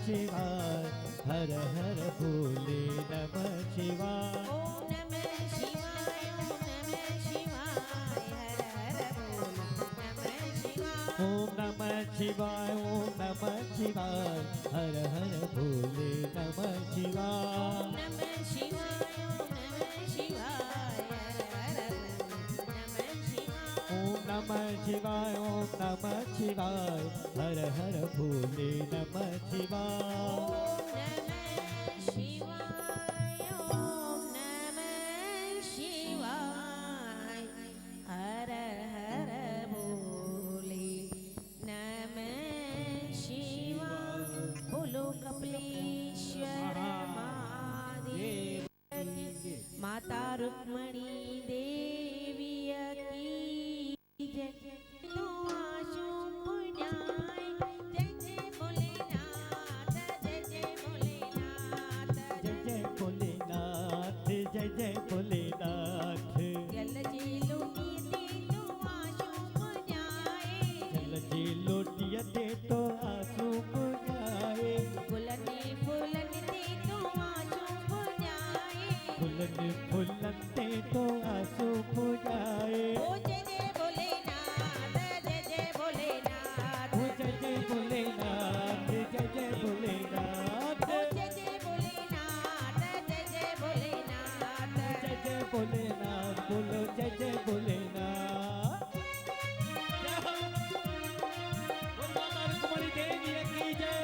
शिवाय, हर हर भोले नमः शिवाय। ओम नमः शिवाय, ओम नमः शिवाय, हर हर भोले नमः शिवाय। ओम नमः शिवाय, ओम नमः शिवाय, हर हर भोले नमः शिवाय। ओम नमः शिवाय, ओम नमः शिवाय, हर हर भोले नमः शिवाय। ओम नमः शिवाय, ओम नमः शिवाय, हर हर भोले नमः शिवाय। ओम नमः शिवाय, हर हर भोले नमः शिवाय। बोलो कपिलेश्वर महादेव की, माता रुक्मणी देवी की जय। तो आशु पुण्याय, जय जय भोलेनाथ, जय जय भोलेनाथ, जय जय भोलेनाथ, जय जय भोलेनाथ। जल जी लुटियते तो आशु पुण्याय, जल जी लोटियते तो आंसू पुण्याए। फुलने फुलनते तो आशु पुण्याय। फुलन फुलनते तो आंसू पुण्याए। ओ जय जय भोलेनाथ, जय जय भोलेनाथ, ओ जय जय भोलेनाथ, जय जय भोलेनाथ। ओ जय जय भोलेनाथ, जय जय भोलेनाथ। जय जय भोलेनाथ, बोलो जय जय भोलेनाथ। जय हो। बोलो माता रुक्मणी देवी की जय।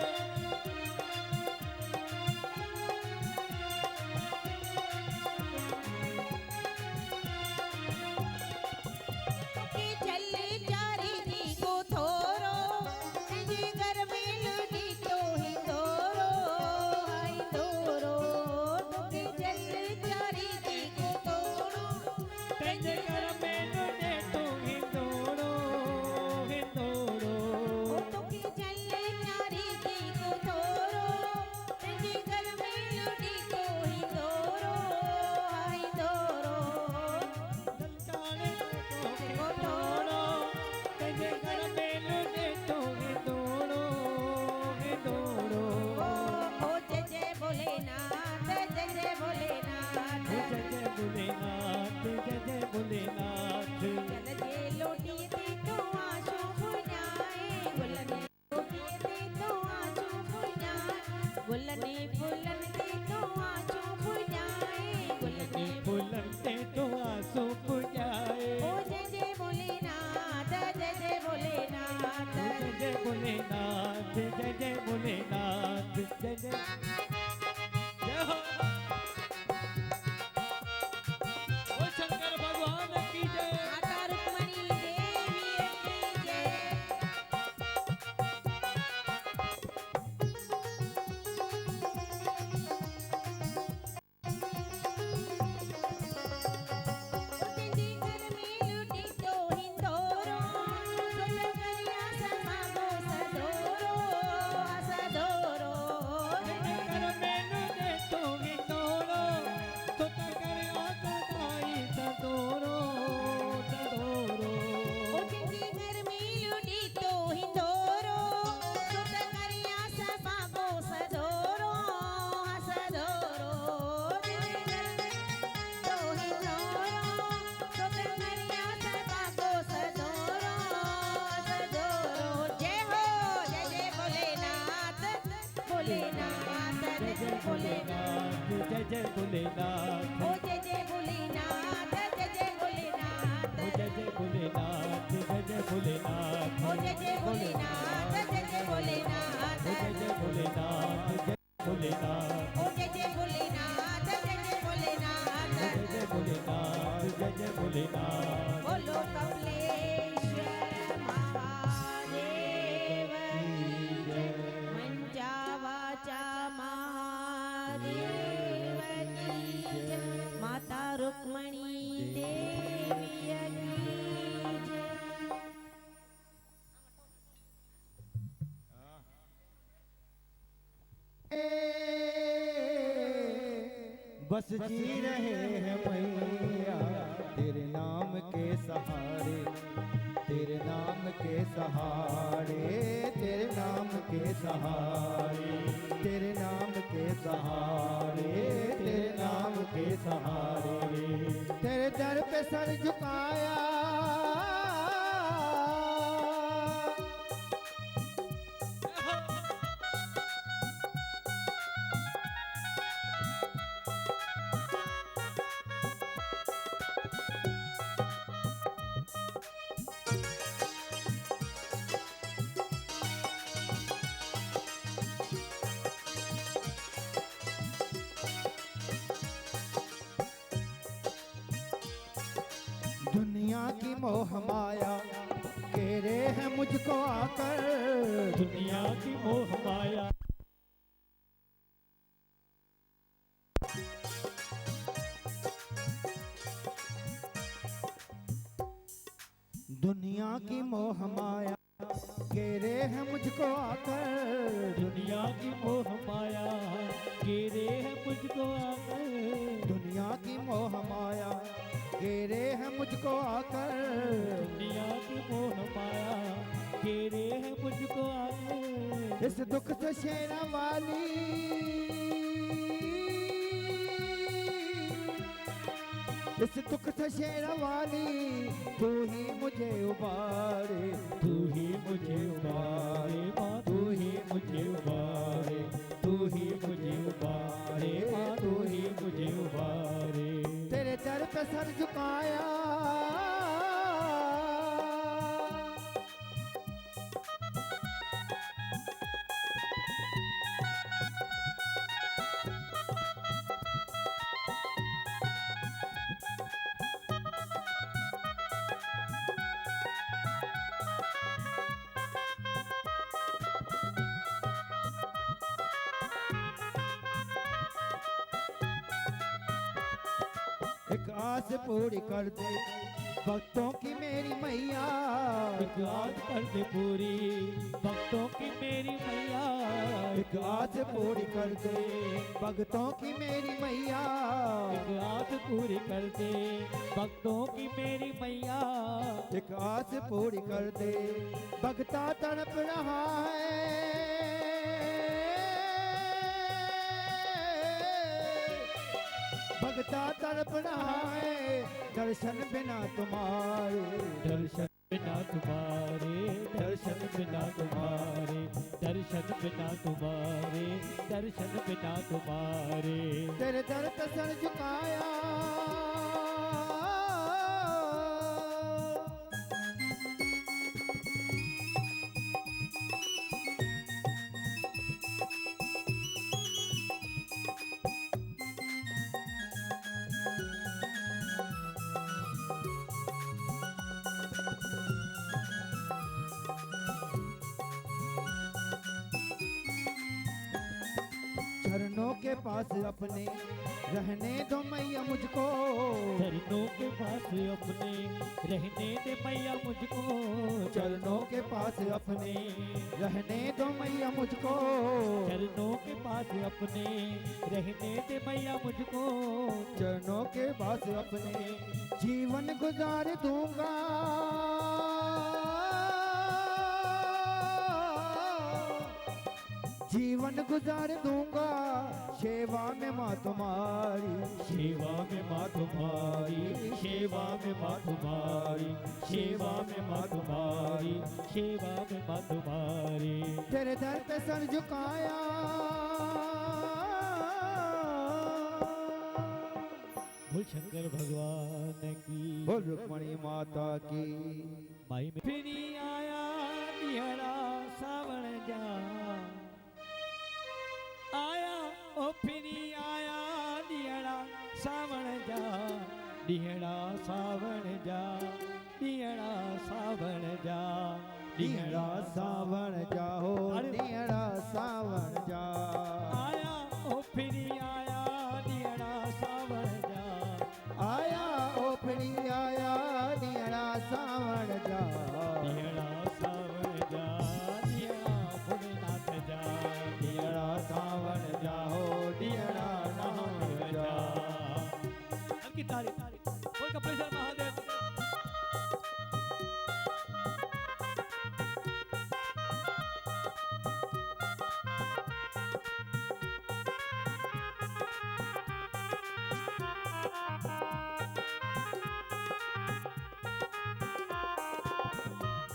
के चले चारी दी को थोरो, जी घर में लुटी तो ही दोरो, हाय दोरो। के चले चारी दी को थोरो, तेरे घर में लुटे तो हिंदोड़ो हिंदोड़ो। तो के चले चारी दी को थोरो, जी घर में लुटी तो ही दोरो, हाय दोरो। दलकाने को हिंदोड़ो, तेरे घर में लुटे तो हिंदोड़ो हिंदोड़ो। ओ जय जय भोलेनाथ, जय जय भोलेनाथ। जय जय भोलेनाथ, जय जय भोलेनाथ। जल जे लोटियते तो आंसू पुण्याए, गुलने लोटियते तो आंसू पुण्याए, गुलने फुलनते तो आंसू पुण्याए, गुलने फुलनते तो आंसू पुण्याए। ओ जय जय भोलेनाथ, जय जय भोलेनाथ। जय जय भोलेनाथ, जय जय भोलेनाथ। जय जय जय हो। ओ शंकर भगवान की जय। माता रुक्मणी देवी की जय। जी घर में लुटी तो हिंदोरो, सुन करिया समागो सदोरो, सदोरो। घर में लुटे तो हिंदोड़ो, तो कर आता ताई सदोरो सदोरो। ओ जी घर में लुटी तो हिंदोरो, सुन करिया समागो सदोरो, सदोरो। तो हिंदोरो, सुन करिया समागो सदोरो, सदोरो। जय हो, जय जय भोलेनाथ, भोलेनाथ, जय जय भोलेनाथ। जय जय भोलेनाथ। ओ जय जय भोलेनाथ, जय जय भोलेनाथ। ओ जय जय भोलेनाथ, जय जय भोलेनाथ। ओ जय जय भोलेनाथ, जय जय भोलेनाथ। ओ जय जय भोलेनाथ, जय भोलेनाथ। ओ जय जय भोलेनाथ, जय जय भोलेनाथ। जय जय भोलेनाथ, जय जय भोलेनाथ। बोलो कपिलेश्वर महादेव की जय। मंचा वाचा महादेव की जय। माता रुक्मणी देवी की जय। बस जी रहे हैं मैया तेरे नाम के सहारे, तेरे नाम के सहारे, तेरे नाम के सहारे, तेरे नाम के सहारे, तेरे नाम के सहारे। तेरे दर पे सर झुकाया, दुनिया की मोह माया घेरे है मुझको आकर, दुनिया की मोह माया दुनिया की मोह माया घेरे है मुझको आकर, दुनिया की मोह माया घेरे है मुझको आकर, दुनिया की मोह माया घेरे है मुझको आकर, दुनिया की मोह माया घेरे है मुझको आकर। इस दुख से शेरा वाली, इस दुख से शेरा वाली, तू ही मुझे उबारे, तू ही मुझे उबारे माँ, तू ही मुझे उबारे, तू ही मुझे उबारे माँ, तू ही मुझे उबारे। तेरे दर पे सर झुकाया, एक आस पूरी कर दे भक्तों की मेरी मैया, एक आस कर दे पूरी भक्तों की मेरी मैया, एक आस पूरी कर दे भक्तों की मेरी मैया, एक आस पूरी कर दे भक्तों की मेरी मैया, एक आस पूरी कर दे भक्ता तड़प रहा है, भगता तड़प रहा है, दर्शन बिना तुम्हारे, दर्शन बिना तुम्हारे, दर्शन बिना तुम्हारे, दर्शन बिना तुम्हारे, दर्शन बिना तुम्हारे। तेरे दर पे सर झुकाया, चरणों के पास अपने रहने दो मैया मुझको, चरणों के पास अपने रहने दे मैया मुझको, चरणों के पास अपने रहने दो मैया मुझको, चरणों के पास अपने रहने दे मैया मुझको, चरणों के पास अपने जीवन गुजार दूंगा, जीवन गुजार दूंगा, सेवा में माँ तुम्हारी, सेवा में माँ तुम्हारी, सेवा में माँ तुम्हारी, सेवा में माँ तुम्हारी, सेवा में माँ तुम्हारी। तेरे दर पे सर झुकाया, बोल शंकर भगवान की, बोल रुक्मणी माता की। माई में फिरी आया निहरा सावण जा, आया ओ फिरी आया निहरा सावण जा, निहरा सावण जा, निहरा सावण जा, निहरा सावण जाओ, निहरा सावण जा, आया ओ फिरी आया निहरा सावण जा, आया ओ फिरी आया निहरा सावण जा, निहरा सावण जा, निहरा भोलेनाथ जा, निहरा सावण जाओ, निहरा नाम जा। अंकित तारी बोल का प्रेशर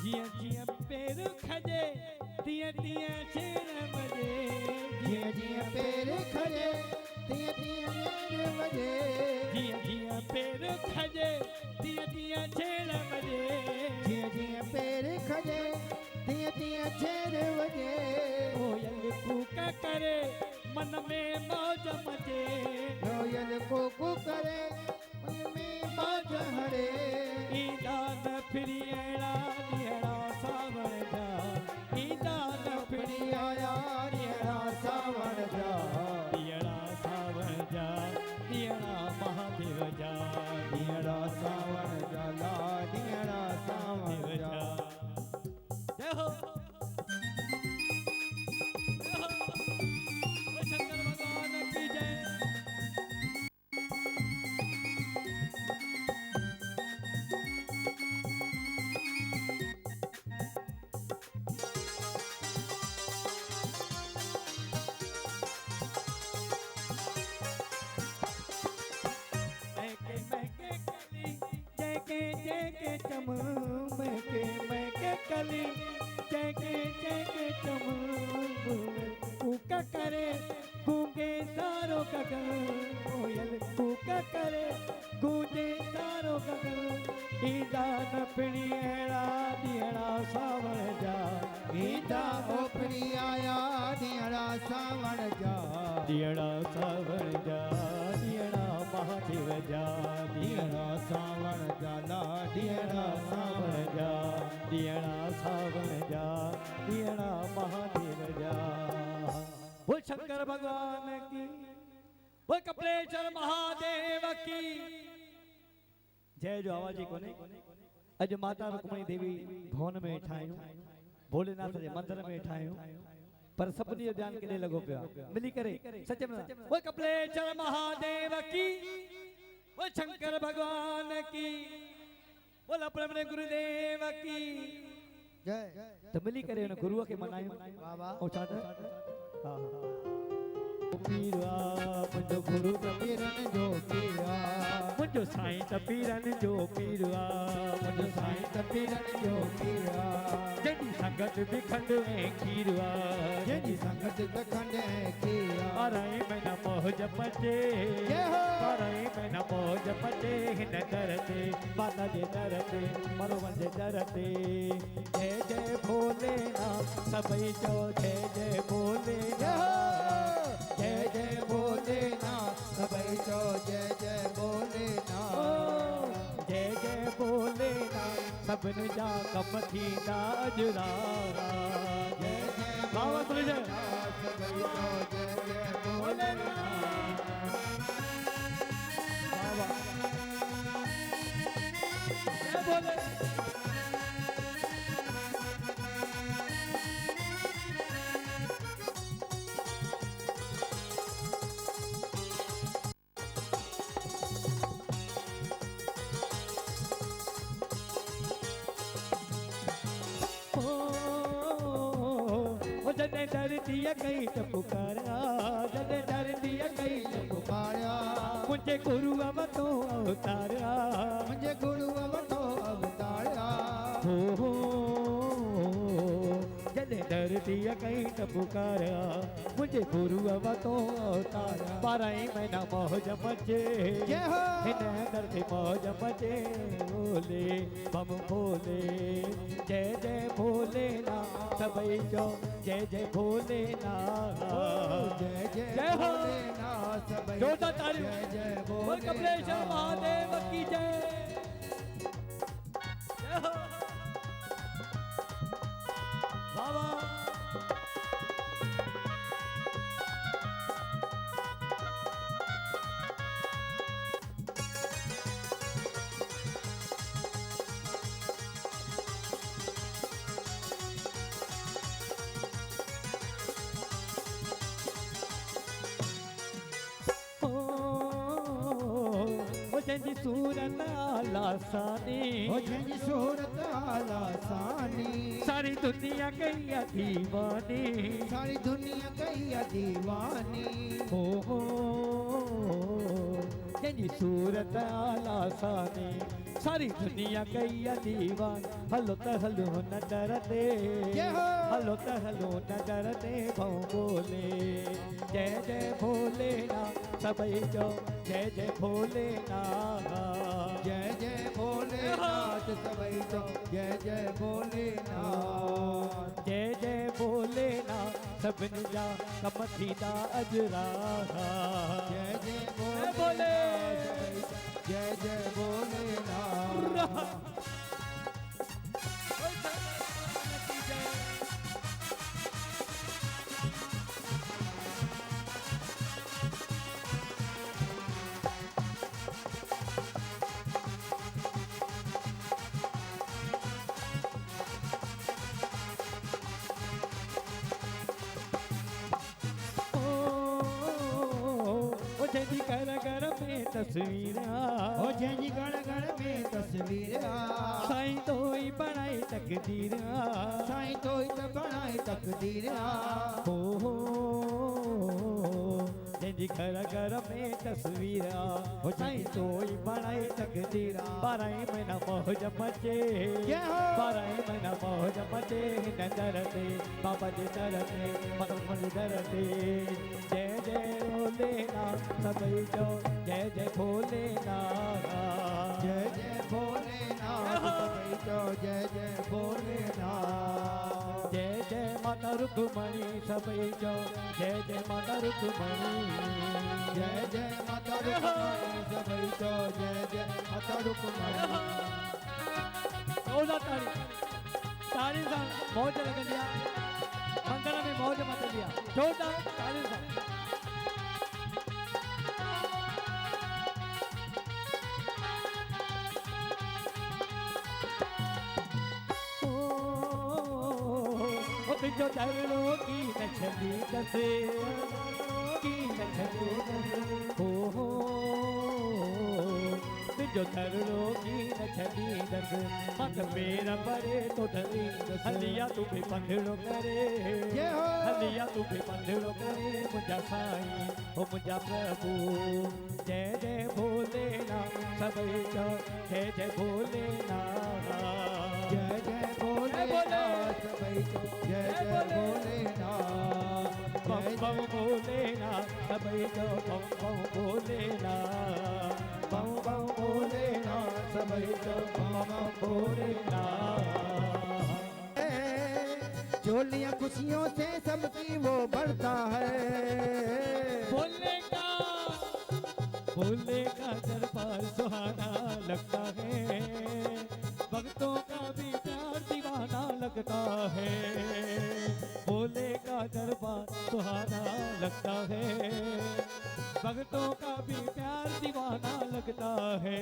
जिया जिया पेर खजे तिया तिया छेड़ बजे जिया जिया पेर खजे तिया तिया छेड़ बजे जिया जिया पेर खजे तिया तिया छेड़ बजे जिया जिया पेर खजे तिया तिया छेड़ बजे कोयल कूका करे मन में मौज मचे कोयल को करे मन में बाज हरे ईदान फिरियड़ा निहड़ा सावण जा ईदान आया निहड़ा सावण जा निहड़ा सावण जा निहड़ा महादेव जा निहड़ा सावण जा ला निहड़ा सावण जा जय हो जय हो बोल शंकर भगवान की जय जय चम महके कली जय चम कूका करे गूंगे सारो गगन कोयल कूका करे गूंजे सारो गगन ईदान पिणियड़ा दियड़ा सावण जा गीता ओपरी आया निहड़ा सावण जा दियड़ा सावण जा दियड़ा महादेव जा निहड़ा सावण जा ला दियड़ा सावण जा दियड़ा सावण जा दियड़ा महादेव जा बोल शंकर भगवान की बोल कपिलेश्वर महादेव की जय जो आवाजी कोने अज माता रुक्मणी देवी भवन में ठायूं भोलेनाथ जे मंदिर में ठायूं पर सपनी जो ध्यान केॾे लॻो पियो आहे मिली करे सच में बोल कपिलेश्वर महादेव की बोल शंकर भगवान की बोल अपने गुरुदेव की जय तो मिली करे उन गुरुअ खे मनायूं बाबा ऐं छा त हा पीरा मुंहिंजो गुरु पीरन जो पीरा मुंहिंजो साईं त पीरनि जो पीरो आहे मुंहिंजो साईं त पीरन जो पीरा जंहिंजी संगत बि खंड ऐं खीर आहे जंहिंजी संगत तखंड किया ॿारहं महीना मौज मचे जय हो। ॿारहं महीना मौज मचे हिन दर ते माता जे दर ते मरोवन जे दर ते जय जय भोलेनाथ सभई चओ जय जय भोलेनाथ जय जय भोलेनाथ सभई चो जय जय भोलेनाथ जय जय भोलेनाथ सभिनी जा कम थींदा अजरारा जय जय बाबा तुंहिंजे भोलेनाथ सभई चो जय जय भोलेनाथ बाबा जय भोले जॾहिं धरती कई त पुकारा जॾहिं धरती कई त पुकारिया मुंहिंजे गुरुअ वतो अवतारिया मुंहिंजे गुरुअ वठो अवतारिया हो जॾहिं धरती कई त पुकारिया मुंहिंजे गुरुअ वतो अवतारिया 12 महीना मौज मचे जय हो। हिन दर ते मौज मचे बोले बम भोले जय जय भोलेनाथ सभई चो जय जय भोलेनाथ जय जय जय हो। भोलेनाथ सभई जोरदार तालियों। जय जय बोल कपिलेश्वर महादेव की जय जय हो। बाबा जंहिंजी सूरत आलासानी हो जंहिंजी सूरत आला सानी सारी दुनिया कई आहे दीवानी सारी दुनिया कई आहे दीवानी हो जंहिंजी तेरी सूरत आला सानी सारी दुनिया कई दीवान हलो त हलो न डरते जय हो। हलो त हलो न डरते भाऊ बोले जय जय भोलेनाथ सबई जो जय जय भोलेनाथ जय जय भोलेनाथ सबई तो जय जय भोलेनाथ जय जय भोलेनाथ सभिनी जा कम थींदा अजरा जय जय बोले। भोलेनाथ जय जय भोलेनाथ जंहिंजी घर घर में तस्वीर ओ जंहिंजी घर घर में तस्वीर साईं तो ही बणाई तकदीर साईं तो त बणाई तकदीर हो जंहिंजी घर घर में तस्वीर हो साईं तो ही बणाई तकदीर 12 महीना मौज मचे जय हो। 12 महीना मौज मचे हिन दर ते बाबा जे दर ते मनोमन दर ते जय जय भोलेनाथ सबई जो जय जय भोलेनाथ जय जय भोलेनाथ सबई तो जय जय भोलेनाथ जय जय माता रुक्मणी सबई जो जय जय माता रुक्मणी जय जय माता रुक्मणी सबई तो जय जय माता रुक्मणी चौदह ताड़ी सां मौज लॻंदी आहे मंदर में मौज मचंदी आहे 14 ताड़ी सां तुझो दरो की न छली दस की न छली दस हो तुझो दरो की न छली दस मत पेर परे तो धरी हलिया तू भी पंधड़ो करे जय हो। हलिया तू भी पंधड़ो करे मुझा साईं ओ मुझा प्रभु जय जय भोलेनाथ सबई जो जय जय भोलेनाथ जय जय भोलेनाथ सबई तो जय जय भोलेनाथ बम जय बम भोलेनाथ सबई जो बम बम भोलेनाथ बम बम भोलेनाथ सबई जो बम बम भोलेनाथ झोलियां खुशियों से सबकी वो बढ़ता है भोले का दरबार सुहाना लगता है भक्तों का भी प्यार दीवाना लगता है भोले का दरबार सुहाना लगता है भक्तों का भी प्यार दीवाना लगता है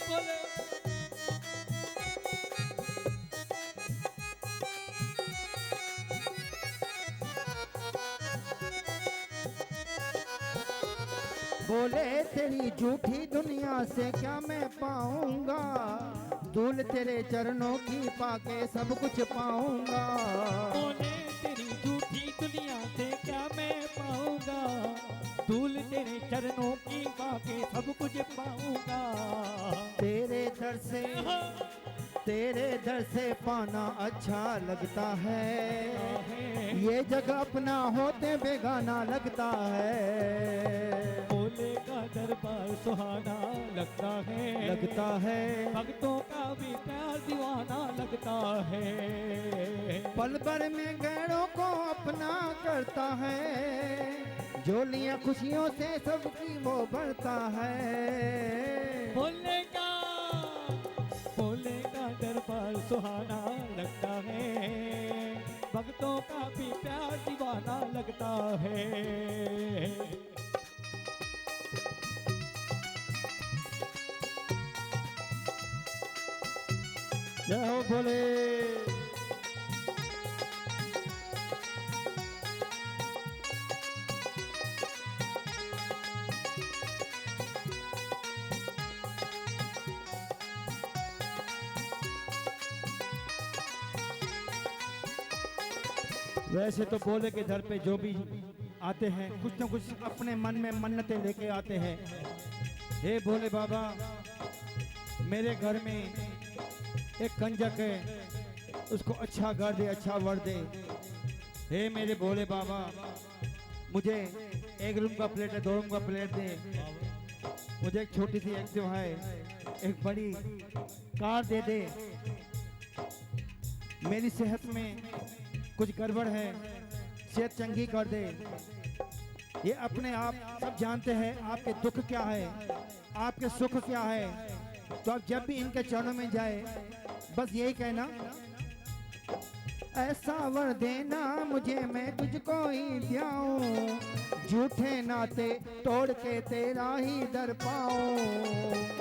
बोले बोले तेरी झूठी दुनिया से क्या मैं पाऊंगा धूल तेरे चरणों की पाके सब कुछ पाऊंगा बोले तेरी झूठी दुनिया से क्या मैं पाऊंगा धूल तेरे चरणों की पाके सब कुछ पाऊंगा तेरे दर से पाना अच्छा लगता है ये जगह अपना होते बेगाना लगता है भोले का दरबार सुहाना लगता है भक्तों का भी प्यार दीवाना लगता है पल भर में गैरों को अपना करता है झोलियां खुशियों से सबकी वो बढ़ता है भोले का दरबार सुहाना लगता है भक्तों का भी प्यार दीवाना लगता है जय हो भोले वैसे तो बोले के दर पे जो भी आते हैं कुछ न कुछ अपने मन में मन्नतें लेके आते हैं। हे भोले बाबा, मेरे घर में एक कंजक है, उसको अच्छा घर दे, अच्छा वर दे। हे मेरे भोले बाबा, मुझे 1 रूम का प्लेट है, 2 रूम का प्लेट दे। मुझे एक छोटी सी एक्टिवा है, एक बड़ी कार दे दे। मेरी सेहत में कुछ गड़बड़ है, सेहत चंगी कर दे। ये अपने आप सब जानते हैं आपके दुख क्या है, आपके सुख क्या है। तो आप जब भी इनके चरणों में जाए बस यही कहना, ऐसा वर देना मुझे मैं तुझको ही दियाऊं, झूठे नाते तोड़ के तेरा ही दर पाऊं।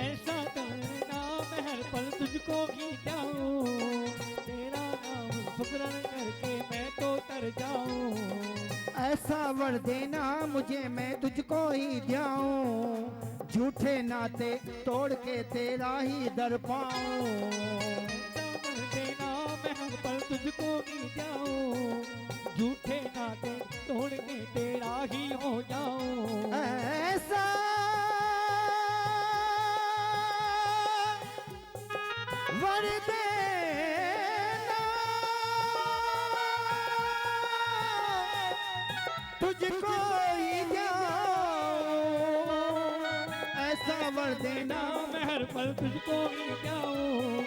ऐसा करना मैं हर पल तुझको ही जाऊं, तेरा नाम सुमरन करके मैं तो तर जाऊं। ऐसा वर देना मुझे मैं तुझको ही दियाऊं, झूठे नाते तोड़ के तेरा ही दर पाऊं। देना मैं हर पल तुझको ही जाऊं, झूठे नाते तोड़ के तेरा ही हो जाऊं। ऐसा वर देना तुझको ही जाऊं, ऐसा वर देना मैं हर पल तुझको ही जाऊं,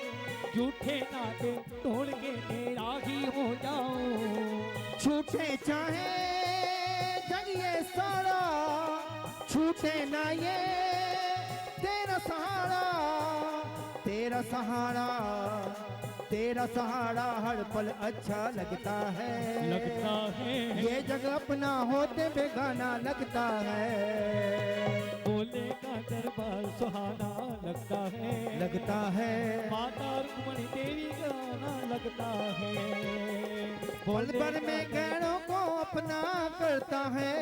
झूठे नाते तोड़ के तेरा ही हो जाऊं। छूटे चाहे जग ये सारा, छूटे ना ये तेरा सहारा। तेरा सहारा, तेरा सहारा हर पल अच्छा लगता है, लगता है ये जग अपना होते बेगाना लगता है। भोले का दरबार सुहाना लगता है, लगता है माता रुक्मणी देवी गाना लगता है। पल भर में गैरों को अपना करता है,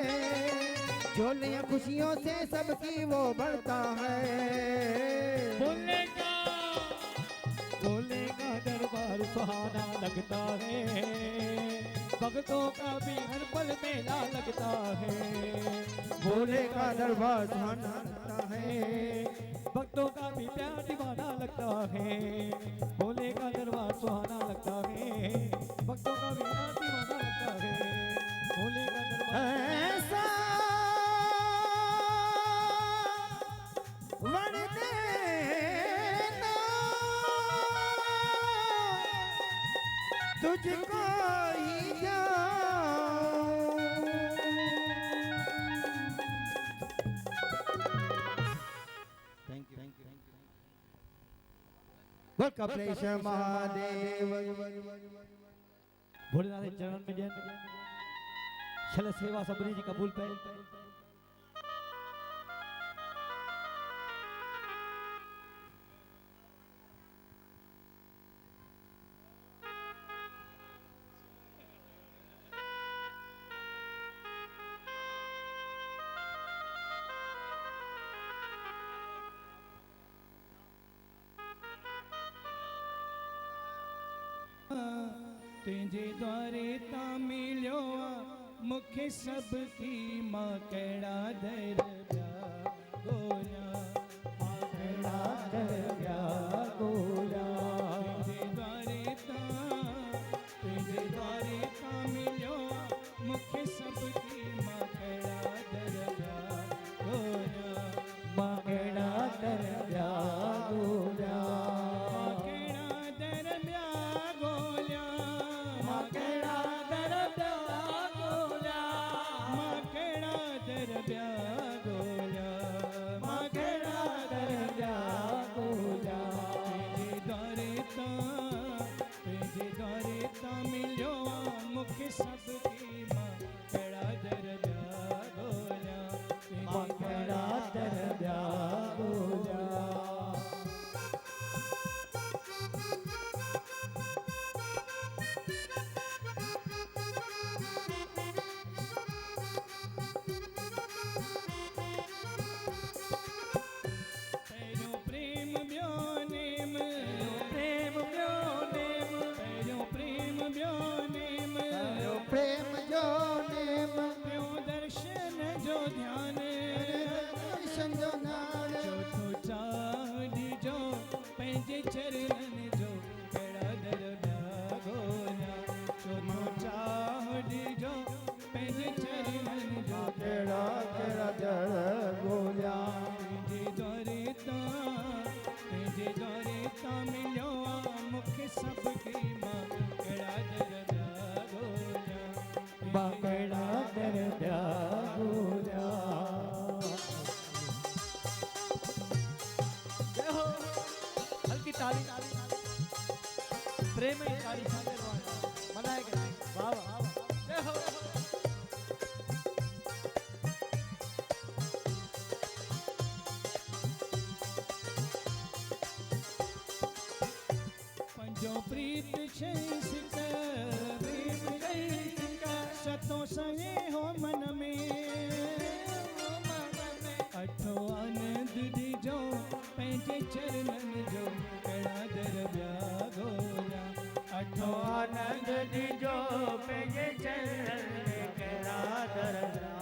झोलियां खुशियों से सबकी वो भरता है। भोले का दरबार सुहाना लगता है, भक्तों का भी हर पल मेला लगता है। भोले का दरबार सुहाना लगता है, भक्तों का भी प्यार दीवाना लगता है। भोले का दरबार सुहाना लगता है, भक्तों का भी प्यार दीवाना लगता है। भोले का दरबार ऐसा वर देना तुझको ही जाऊं। बोल कपिलेश्वर महादेव। भोलेनाथ के चरण में जय छल सेवा सबरी जी कबूल पे। तुझे द्वारे ता मिलियो मुखे सबकी मां कड़ा दर गोया, मां कड़ा दर गोया। तुझे द्वारे ता मिलियो मुखे सबकी मां कड़ा दर गोया, मां कड़ा दर गोया। मां कड़ा दर गोया, मां कड़ा में तारी सागर मनाए गए वाह वाह जय हो पंजो प्रीत छई सिक प्रीत छई सिक सतो संगे हो मन में अठो आनंद दीजो पंहिंजे चरणन जो कड़ा दरॿिया ॻोल्हा अठो आनंद दीजो पंहिंजे चरण में कहिड़ा दर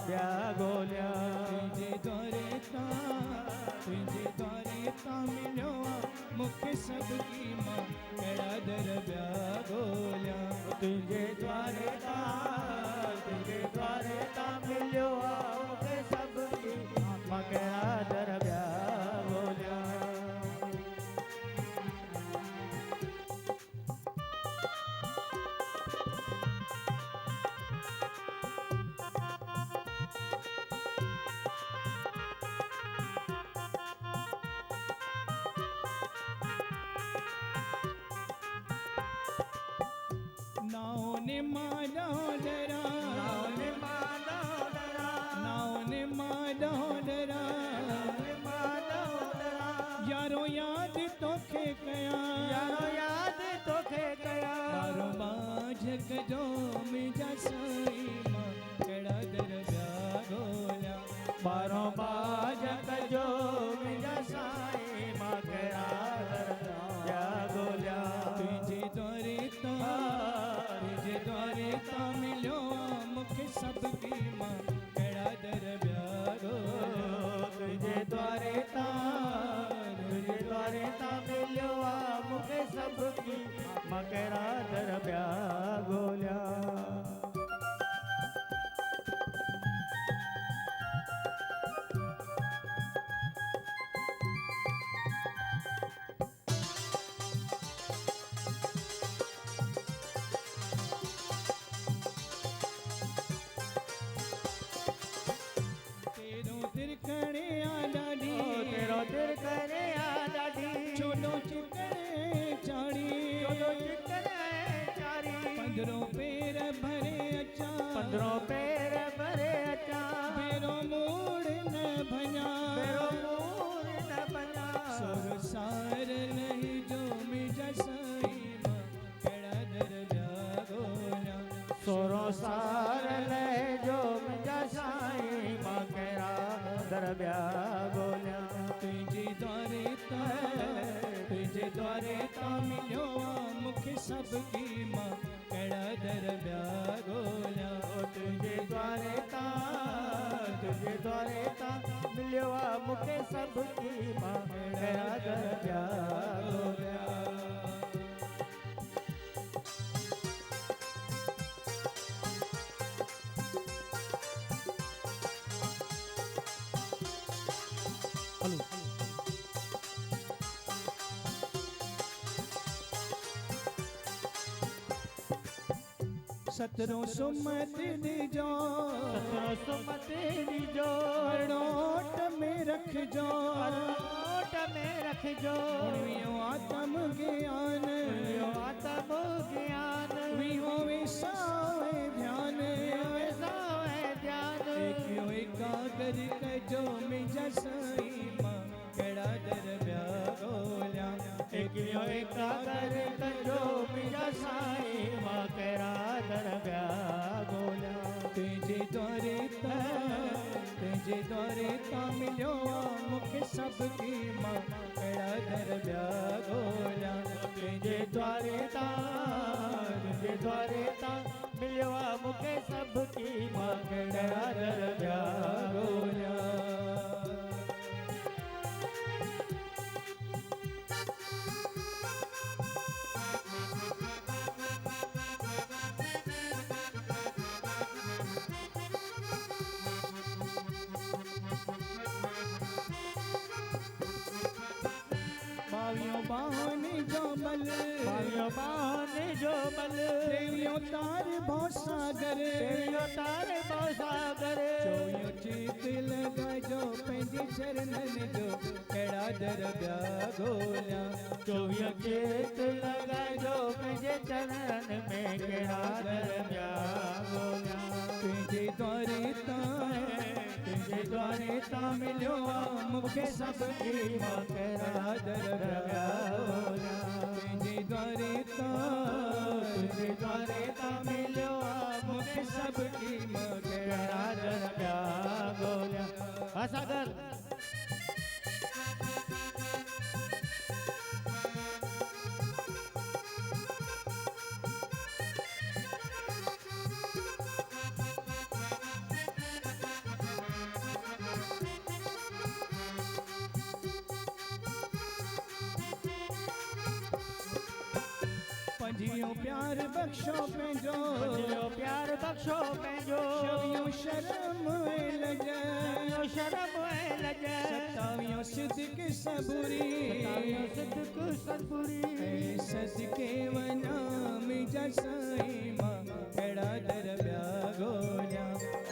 ॿिया ॻोल्हिया तुंहिंजे द्वारे तां मिलियो आहे मूंखे सभु की मां कहिड़ा दर ॿिया ॻोल्हिया तुंहिंजे द्वारे तां मिलियो आहे मूंखे सभु की मां कहिड़ा दर ॿिया ॻोल्हिया नाओ ने माला डरा नाओ ने माला डरा यारो याद तोखे कया यादि तोखे कया मारो बाझक जो मुंहिंजा साईं मां कहिड़ा दर ॿिया ॻोल्हिया बारो बाजक जो मुंहिंजा साईं मां कहिड़ा दर ॿिया ॻोल्हिया तुंहिंजे द्वारे तां मिलियो आहे मूंखे सभु की मां कहिड़ा दर ॿिया ॻोल्हिया तुंहिंजे द्वारे तां मिलियो आहे मूंखे सभु की मां कहिड़ा दर ॿिया ॻोल्हिया तेरो दिल करे आलाडी तेरो दिल करे आलाडी चोलो चिकरे चाड़ी चारी पंद्रो पैर भरे अचा पंद्रों पैर भरे अचा मेरो मूड न भञा मेरो मूर न बना सुर सार नहीं जो मुंहिंजा साईं मां कहिड़ा दर ॿिया ॻोल्हिया सोरो सार ले जो मुंहिंजा साईं मां कहिड़ा दर ॿिया ॻोल्हिया तुंहिंजे द्वारे तां मिलियो आहे मूंखे सभु की मां कहिड़ा दर ॿिया ॻोल्हिया तुंहिंजे द्वारे तां मिलियो आहे मूंखे सभु की मां कहिड़ा दर ॿिया ॻोल्हिया सतरो सुमत ॾिजो सुमत दीजो अड़ोट में रखजो ओट में रखजो उणिवीहो आत्म ज्ञान आत्म ज्ञान वीहो विसावे ध्यान ध्यान एकियो एकागर कजो मुंहिंजा साईं मां कहिड़ा दर ॿिया ॻोल्हिया एकियो एकागर कजो मुंहिंजा साईं मां कहिड़ा दर ॿिया ॻोल्हिया तुंहिंजे द्वारे तां मिलियो आहे मूंखे सभु की मां कहिड़ा दर ॿिया ॻोल्हिया तुंहिंजे द्वारे तां मिलियो आहे मूंखे सभु की मां कहिड़ा दर ॿिया ॻोल्हिया बावियों बान जो बल बान जो बल देवियों तार भव सागर टेवियो तार भव सागर चोवियों चित लगाजो पंहिंजे चरणनि जो कहिड़ा दरॿिया ॻोल्हियां चोवियो चित लगाजो पंहिंजे चरणन में कहिड़ा दरॿिया ॻोल्हियां तुंहिंजे द्वारे तां मिलियो आहे मूंखे सभु की मां कहिड़ा दरॿिया ॻोल्हियां तुंहिंजे द्वारे तां मिलियो आहे मूंखे सभु की मां कहिड़ा दरॿिया ॻोल्हियां हा सागर पंजियो प्यार बख्शो पंहिंजो पंजियो प्यार बख्शो पंहिंजो छवियो शर्म ऐं लॼ शर्म ऐं लॼ सतावियो सिद्क सबूरी सिद्क सतपुरी ऐं सदके वञा मुंहिंजा साईं मां कहिड़ा दरॿिया ॻोल्हियां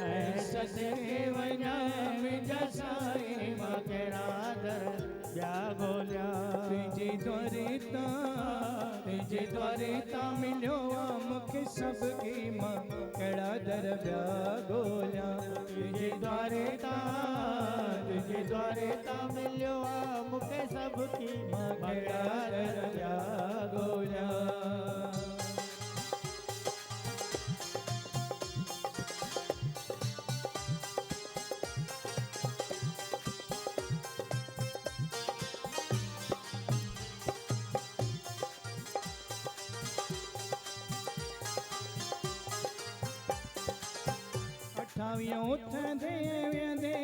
ऐं सदके वञा मुंहिंजा साईं मां कहिड़ा दरॿिया ॻोल्हियां तुंहिंजे द्वारे तां मिलियो आहे मूंखे सभु की मां कहिड़ा दरॿिया ॻोल्हियां तुंहिंजे द्वारे तां मिलियो आहे मूंखे सभु की मां कहिड़ा दरॿिया ॻोल्हियां अठावियों उथंदे वेंदे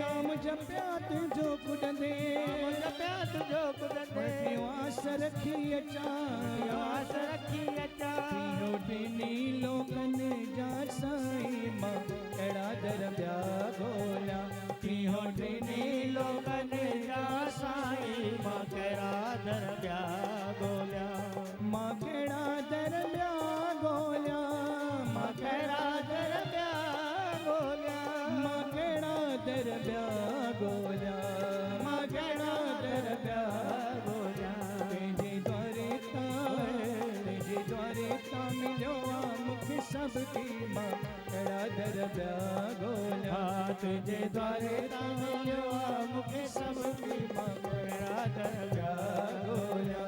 नाम जपिया तुंहिंजो कुॾंदे आस रखी अचां इहो टिनी लोकनि जा साईं मां कहिड़ा दरॿिया ॻोल्हियां इहो टिनी लोकनि जा साईं मां कहिड़ा दरॿिया ॻोल्हियां मां कहिड़ा दरॿिया ॻोल्हियां मां कहिड़ा दरॿिया ॻोल्हियां मां कहिड़ा दरॿिया ॻोल्हियां मां कहिड़ा दरॿिया ॻोल्हियां तुंहिंजे द्वारे तां मिलियो आहे मूंखे सभु की मां कहिड़ा दरॿिया ॻोल्हियां तुंहिंजे द्वारे तां मिलियो आहे मूंखे सभु की मां कहिड़ा दरॿिया ॻोल्हियां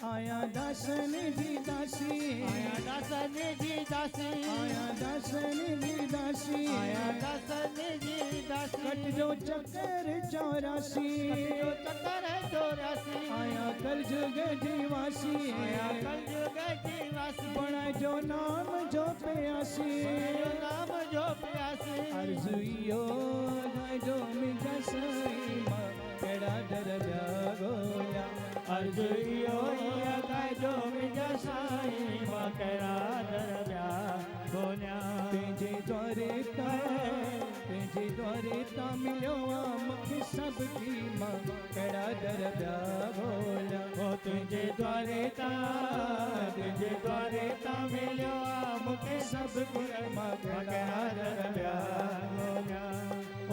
आया दासन जी दासी आया दासन जी दासी आया दासन जी दासी आया दासन जी दासी कटजो चक्कर 84 चक्कर 84 आया कलयुग जीवासी आया कलयुग जीवासी बणाइजो नाम जो प्यासी नाम जो प्यासी अर्ज़ु इहो ॻाइजो मुंहिंजा साईं मां कहिड़ा दरॿिया ॻोल्हियां अर्ज़ु इहो ॻाइजो मुंहिंजा साईं मां कहिड़ा दरॿिया ॻोल्हियां तुंहिंजे द्वारे तां मिलियो आहे मूंखे सभु की मां कहिड़ा दरॿिया ॻोल्हियां ओ तुंहिंजे द्वारे तां मिलियो आहे मूंखे सभु की मां कहिड़ा दरॿिया ॻोल्हियां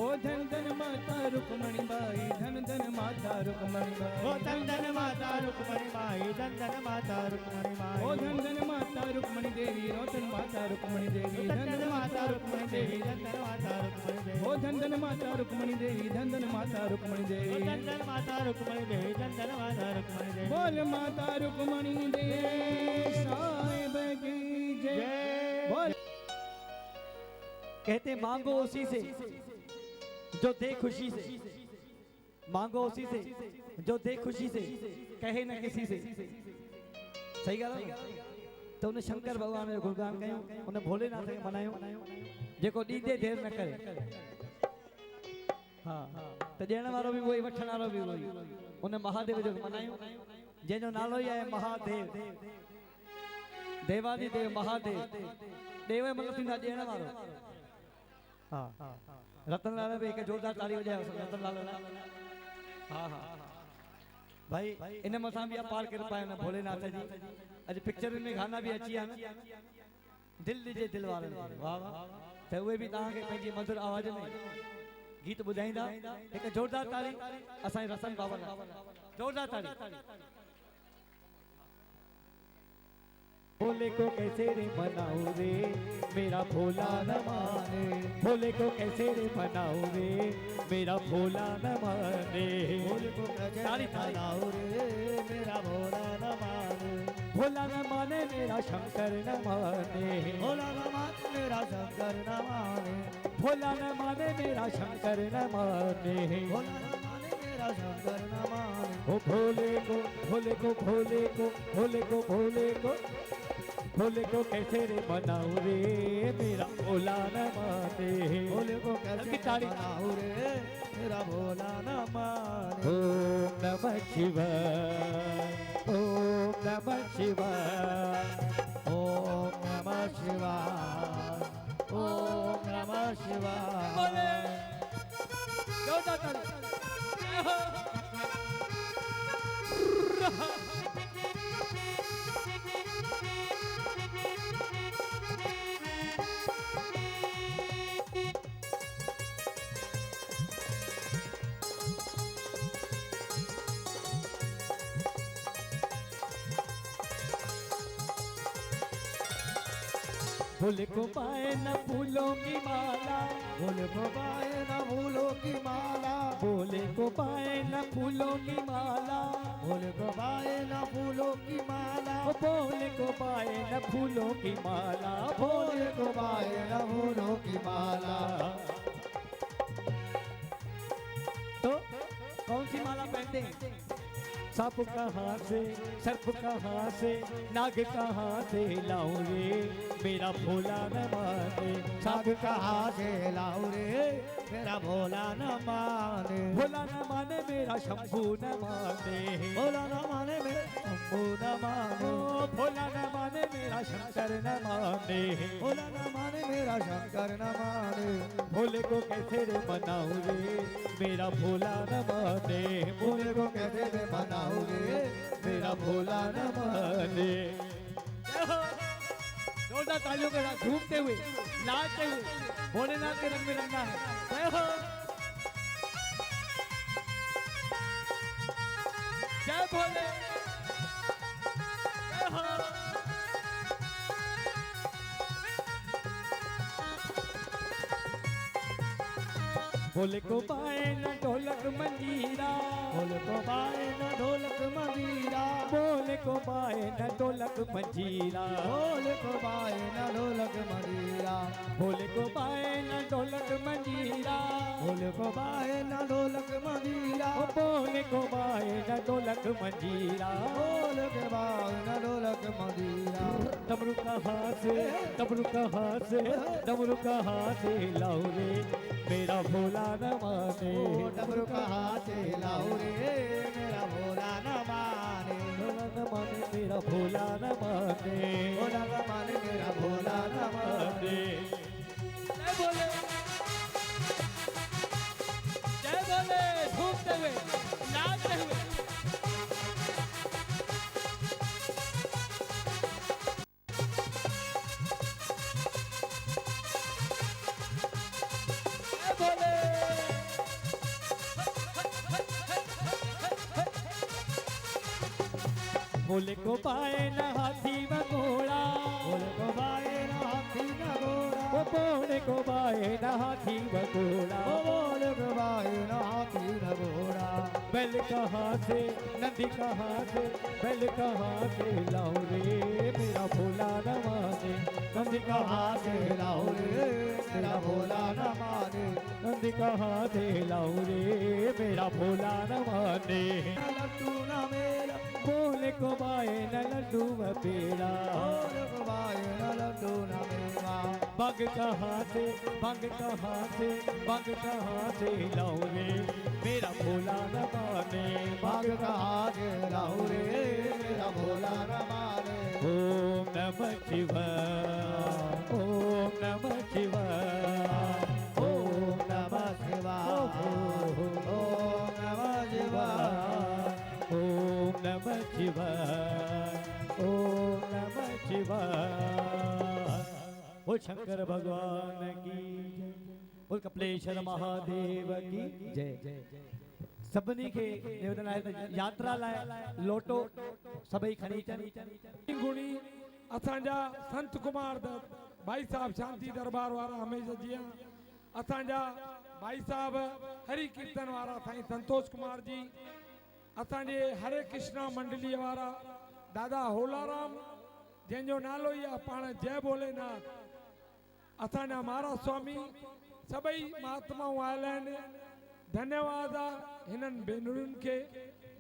ओ धन धन माता रुक्मणी बाई धन धन माता रुक्मणी बाई ओ धन धन माता रुक्मणी माई धन धन माता रुक्मणी माई ओ धन धन माता रुक्मणी देवी रोशन माता रुक्मणी देवी धन धन माता रुक्मणी देवी धन धन माता रुक्मणी देवी ओ धन धन माता रुक्मणी देवी धन धन माता रुक्मणी देवी धन धन माता रुक्मणी देवी धन धन माता रुक्मणी देवी बोल माता रुक्मणी देवी साहिब की जय बोल कहते मांगो उसी से जो दे खुशी से मांगो उसी से जो दे खुशी से कहे न किसी से सही ॻाल्हि आहे तो उन शंकर भगवान जो गुणगान कयूं उन भोलेनाथ खे मनायूं जेको ॾींदे देर न करे हा त ॾियण वारो बि उहो ई वठण वारो बि उहो ई उन महादेव जो मनायूं जंहिंजो नालो ई आहे महादेव देवादी देव महादेव देव जो मतिलबु थींदो आहे ॾियण वारो हा रतनलाल बि हिकु जोरदार ताली वॼायो रतनलाल हा हा भाई इन मथां बि अपार कृपा आहे भोलेनाथ जी अॼु पिक्चरुनि में गाना बि अची विया आहिनि दिल ॾिजे दिल वारनि खे वाह वाह त उहे बि तव्हांखे पंहिंजी मधुर आवाज़ में गीत ॿुधाईंदा हिकु जोरदार ताली असांजे रतन बाबा लाइ जोरदार ताली भोले को कैसे रे मनाऊं रे मेरा भोला न माने भोले को कैसे रे मनाऊं रे मेरा भोला न माने भोले को कैसे मनाऊं रे मेरा भोला न माने भोला न माने मेरा शंकर न माने भोला न माने मेरा शंकर न माने भोला न माने मेरा शंकर न माने भोला न माने मेरा शंकर न माने ओ भोले को भोले को भोले को भोले को भोले को भोले को कैसे रे मनाऊं रे मेरा भोला न माने भोले को कैसे मनाऊं रे मेरा भोला न माने ओम नमः शिवाय ओम नमः शिवाय ओम नमः शिवाय ओम नमः शिवाय भोले को पाए न फूलों की माला भोले को पाए न फूलों की माला भोले को पाए न फूलों की माला भोले को पाए न फूलों की माला ओ भोले को पाए न फूलों की माला भोले को पाए न फूलों की माला तो कौन सी माला पहनते हैं सांप कहाँ से सर्प कहाँ से नाग कहाँ से लाऊं रे मेरा भोला न माने सांप कहाँ से लाऊं रे मेरा भोला न माने भोला न माने मेरा शंभू न माने भोला न माने मेरा शंभू न माने ओ भोला न माने मेरा शंकर न माने भोला न माने मेरा शंकर न माने भोले को कैसे रे मनाऊं रे मेरा भोला न माने भोले को कैसे रे मनाऊं रे मेरा भोला न माने जोरदार तालियों के साथ झूमते हुए नाचते हुए भोलेनाथ के रंग में रंगा है जय हो जय भोले जय हो भोले को पाए न ढोलक मंजीरा भोले को पाए न ढोलक मंजीरा भोले को पाए न ढोलक मंजीरा भोले को पाए न ढोलक मंजीरा भोले को पाए न ढोलक मंजीरा भोले को पाए न ढोलक मंजीरा ओ भोले को पाए न ढोलक मंजीरा भोले के पाए न ढोलक मंजीरा डमरू कहाँ से डमरू कहाँ से लाओ रे मेरा भोला न माने डमरू कहाँ से लाऊं रे मेरा भोला न माने भोला न माने मेरा भोला न माने भोला न माने मेरा भोला न माने जय भोले जय भोले झूमते हुए नाचते हुए भोले को पाए न हाथी व घोड़ा भोले को पाए न हाथी न घोड़ा ओ भोले को पाए न हाथी व घोड़ा भोले को पाए न हाथी न घोड़ा बैल कहाँ से नंदी कहाँ से बैल कहाँ से लाऊं रे मेरा भोला न माने नंदी कहाँ से लाऊं रे मेरा भोला न माने माने नंद कहाँ से लाऊं रे मेरा भोला न माने लड्डू ना मेरा बोले को बाए न लड्डू व पेड़ा और बाए न लड्डू ना मेरा बग कहाँ से बग कहाँ से बग कहाँ से लाऊं रे मेरा भोला न माने भाग कहाँ के लाऊं रे मेरा भोला न माने ओम नमः शिवाय ओम नमः शिवाय ओम नमः शिवाय ओम नमः शिवाय ओम नमः शिवाय ओम नमः शिवाय बोल शंकर भगवान की जय बोल कपिलेश्वर महादेव की जय सभिनी खे निवेदन आहे त यात्रा लाइ लोटो सभई खणी अचनि गुणी असांजा संत कुमार दत्त भाई साहब शांति दरबार वारा हमेशा जीअं असांजा भाई साहब हरि कीर्तन वारा साईं संतोष कुमार जी असांजे हरे कृष्णा मंडलीअ वारा दादा होलाराम जंहिंजो नालो ई आहे पाण जय भोलेनाथ असांजा महाराज स्वामी सभई महात्माऊं आयल आहिनि धन्यवाद आहे हिननि भेनरुनि खे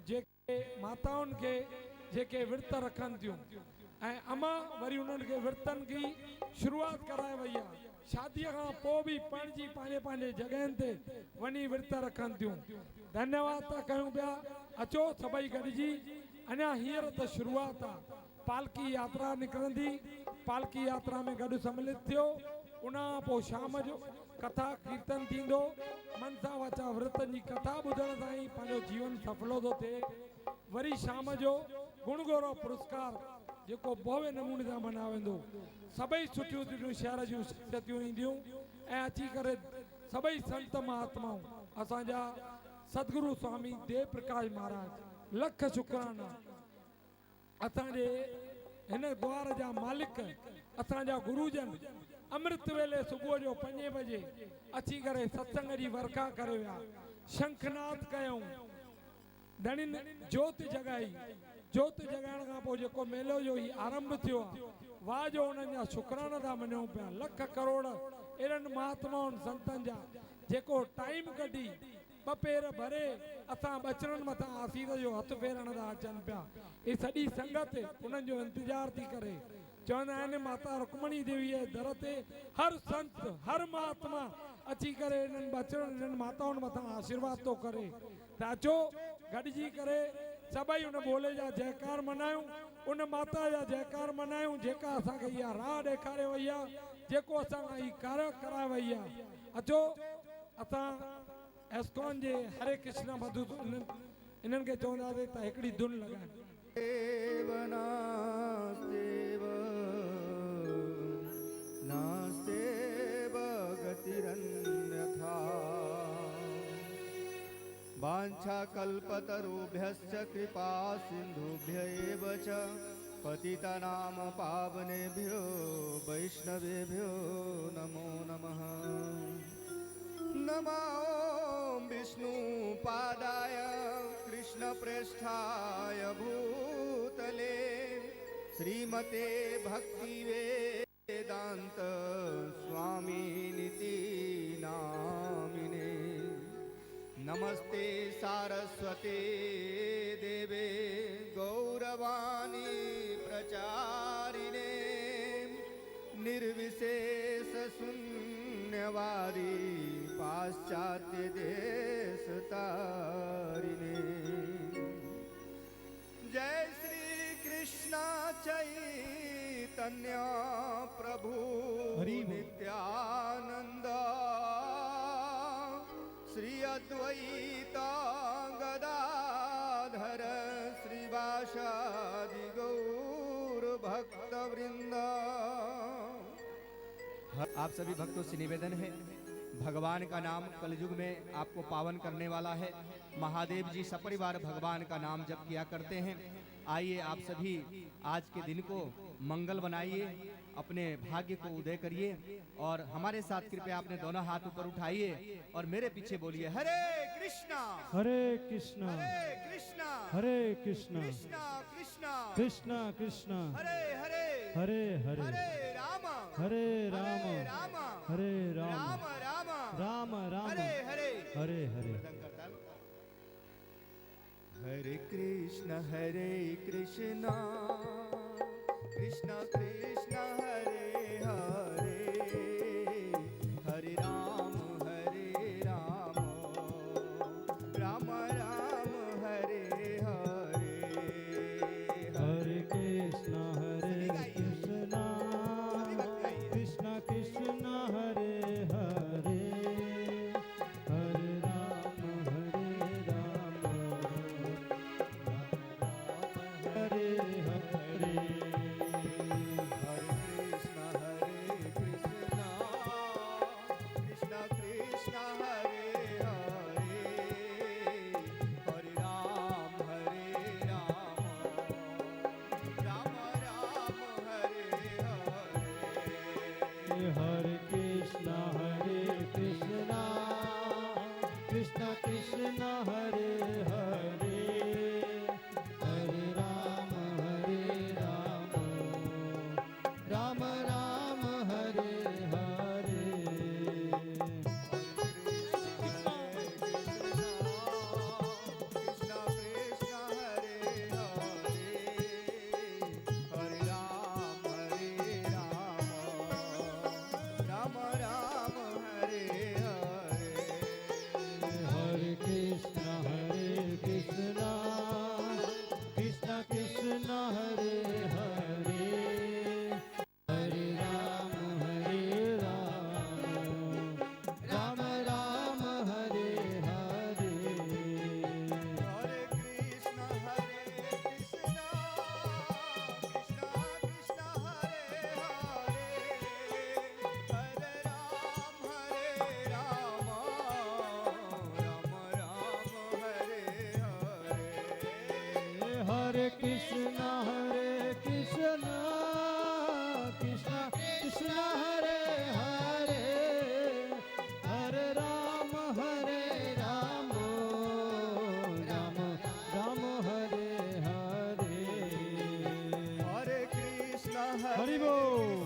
जेके माताउनि खे जेके विर्त रखनि थियूं ऐं अमा वरी उन्हनि खे विर्तनि की शुरूआत कराए वई आहे शादीअ खां पोइ बि पाणजी पंहिंजे पंहिंजे जॻहियुनि ते वञी विर्त रखनि थियूं धन्यवाद था कयूं पिया अचो सभई गॾिजी अञा हींअर त शुरूआत आहे पालकी यात्रा निकिरंदी पालकी यात्रा में गॾु सम्मिलित थियो उनखां पोइ शाम जो कथा कीर्तन थींदो मनसा वाचा व्रतनि जी कथा ॿुधण सां ई पंहिंजो जीवन सफलो थो थिए वरी शाम जो गुण गौरव पुरस्कार जेको भव्य नमूने सां मनायो वेंदो सभई सुठियूं सुठियूं शहर जूं शख़्सियतूं ईंदियूं ऐं अची करे सभई संत महात्माऊं असांजा सतगुरु स्वामी देव प्रकाश महाराज लख शुक्राना असांजे हिन द्वार जा मालिक असांजा गुरुजन अमृत वेले सुबुह जो 5 बजे अची करे सत्संग जी वर्खा करे विया शंखनाद कयूं धणिन जोत जगाई जोत जगाइण खां पोइ जेको मेलो जो ही आरंभ थियो आहे वाह जो उन्हनि जा शुक्राना था मञूं पिया लख करोड़ अहिड़नि महात्माउनि संतनि जा जेको टाइम कढी 2 पेर भरे असां बचड़नि मथां आसीस जो हथ फेरण था अचनि पिया ही सॼी संगत उन्हनि जो इंतजार थी करे चवंदा आहिनि माता रुक्मणी देवी जे दर ते हर संत हर महात्मा अची करे इन्हनि बचड़नि इन्हनि माताउनि मथां आशीर्वाद थो करे त अचो गॾिजी करे सभई उन भोले जा जयकार मनायूं उन माता जा जयकार मनायूं जेका असांखे इहा राह ॾेखारे वई आहे जेको असांखां ही कार्य कराए वई आहे अचो असां एस्कॉन जे हरे कृष्ण मधु इन्हनि खे चवंदासीं त हिकिड़ी धुन लॻाइनि देव नास्तेव नास्तेव गतिरन्यथा वाञ्छाकल्पतरुभ्यश्च कृपा सिन्धुभ्य एव च पतितानां पावनेभ्यो वैष्णवेभ्यो नमो नमः नमो विष्णुपादाय कृष्णप्रेष्ठाय भूतले श्रीमते भक्तिवेदान्त स्वामिनिति नामिने नमस्ते सारस्वते देवे गौरवाणी प्रचारिणे निर्विशेष शून्यवादी पाश्चात्य देश तारिणे जय श्री कृष्ण चैतन्य प्रभु नित्यानंद श्री अद्वैत गदाधर श्रीवासादि गौर भक्त वृंद। आप सभी भक्तों से निवेदन है भगवान का नाम कलयुग में आपको पावन करने वाला है। महादेव जी सपरिवार भगवान का नाम जप किया करते हैं। आइए आप सभी आज के दिन को मंगल बनाइए, अपने भाग्य को उदय करिए और हमारे साथ कृपया अपने दोनों हाथ ऊपर उठाइए और मेरे पीछे बोलिए हरे कृष्णा हरे कृष्णा हरे कृष्णा हरे कृष्णा कृष्णा कृष्णा कृष्णा कृष्णा हरे हरे हरे हरे हरे राम हरे राम राम हरे राम राम राम राम राम हरे हरे हरे हरे हरे कृष्ण कृष्ण कृष्ण हरे हरे हरे राम राम राम हरे हरे हरे कृष्ण कृष्ण कृष्ण कृष्ण हरे हरे हरे राम हरे हरे हरे कृष्ण कृष्ण कृष्ण हरे हरे हरे राम राम राम हरे हरे हरे कृष्ण कृष्ण कृष्ण हरे हरे हरे राम राम राम हरे हरे कृष्ण कृष्ण हरे हरे हरे राम राम राम हरे हरे हरे कृष्ण कृष्ण कृष्ण हरे हरे हरे राम राम राम हरे हरे हरे कृष्ण कृष्ण कृष्ण हरे हरे हरे राम राम राम हरे हरे हरे कृष्ण कृष्ण कृष्ण हरे हरे हरे राम राम हरे हरे हरे कृष्ण हरि बोल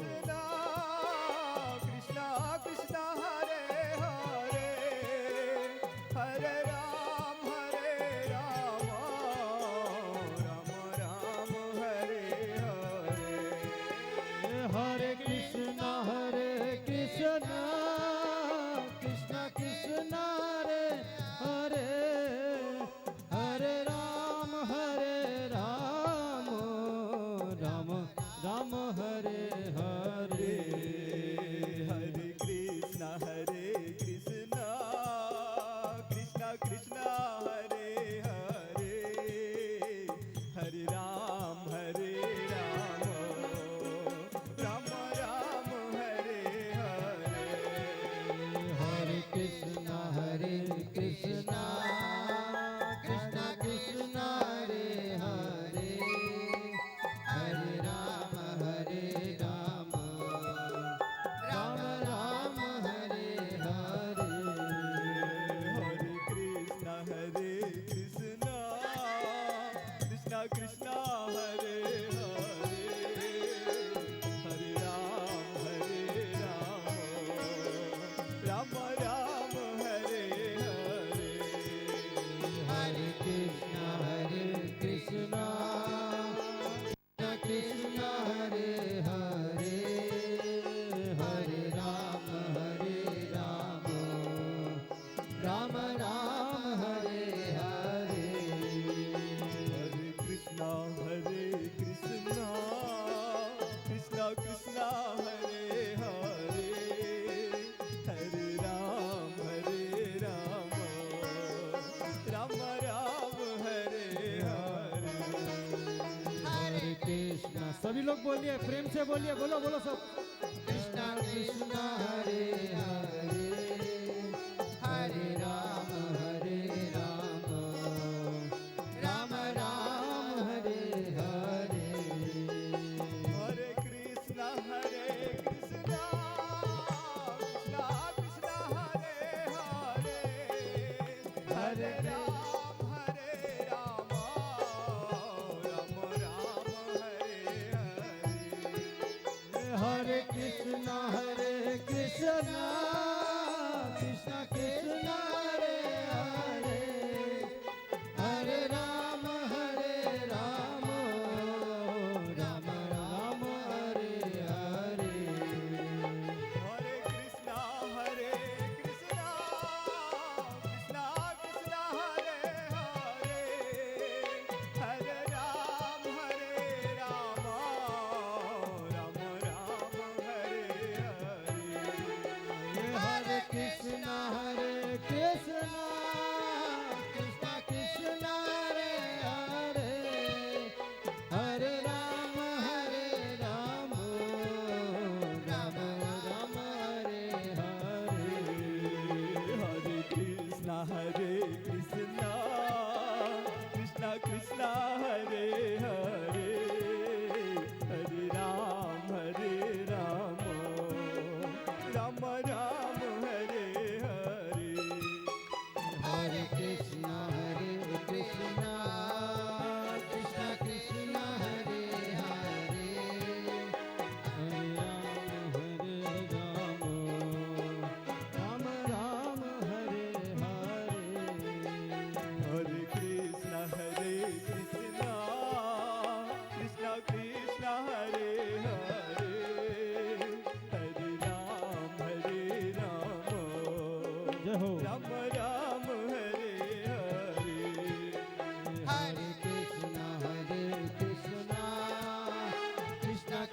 कृष्ण कृष्ण हरे हरे हरे राम राम राम हरे हरे हरे कृष्ण कृष्ण कृष्ण हरे हरे हरे राम राम हरे हरे हरे कृष्ण कृष्ण कृष्ण हरे हरे हरे राम राम हरे हरे हरे कृष्ण कृष्ण कृष्ण हरे हरे हरे राम राम हरे हरे हरे कृष्ण कृष्ण कृष्ण हरे हरे हरे राम राम हरे हरे हरे कृष्ण कृष्ण कृष्ण हरे हरे हरे राम राम हरे हरे हरे कृष्ण कृष्ण कृष्ण हरे हरे हरे राम राम हरे हरे हरे कृष्ण सभी लोग बोलिए प्रेम से बोलिए बोलो बोलो सब Krishna Krishna Hare Hare Hare Ram Ram Hare Hare Hare Krishna Krishna Krishna Hare Hare Hare Ram Ram Hare Hare Hare Krishna Krishna Krishna Hare Hare Hare Rama Rama Rama Hare Hare Hare Krishna Krishna Krishna Hare Hare Hare Ram Rama Rama Rama Hare Hare Hare Krishna Krishna Krishna Hare Hare Hare Rama Rama Rama Hare Hare Hare Krishna Krishna Krishna Hare Hare Hare Ram Rama Rama Hare Hare Hare Krishna Krishna Krishna Hare Hare Hare Rama Rama Hare Hare Hare Krishna Krishna Krishna Hare Hare Hare Ram जय हो Rama Rama Hare Hare Hare Krishna